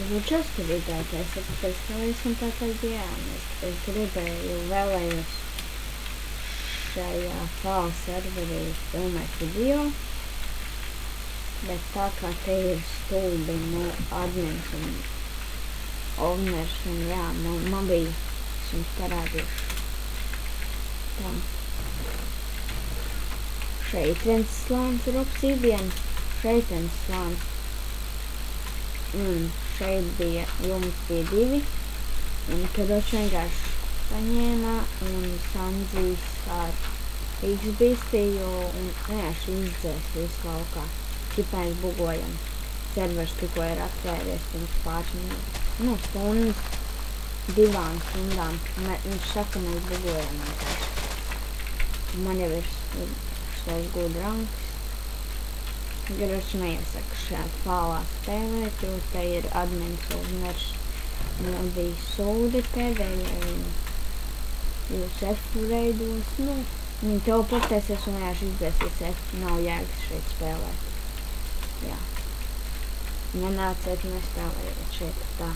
Varbūt šis gribētais, tāpēc, ka esam tā kā es gribēju, vēlējos šajā file serverī filmēt video, bet tā kā te ir stulbi admins un owners un jā, man bija, es jums parādīšu. Tā. Šeit viens slāns ir obsidian, šeit viens slāns. Un šeit jums bija 2. Un tad es vienkārši paņēma un sandzīs ar X-bistīju un vienkārši izdzēs visu laukā. Šipēc bugojam. Servers tikko ir atvēries pirms pāris minūtes. Nu, stundas, 2 stundām. Viņš saka, mēs bugojam vienkārši. Man jau ir savs good ranks. Garoši neiesaku šādu fālā spēlēt, jo te ir admins owners. Man bija sūdi pēdējie, jūs F reidos, nu, viņi teleportēsies un vienkārši izdzēsies F, nav jēgas šeit spēlēt. Jā. Nenāciet un nespēlējiet šeit tā.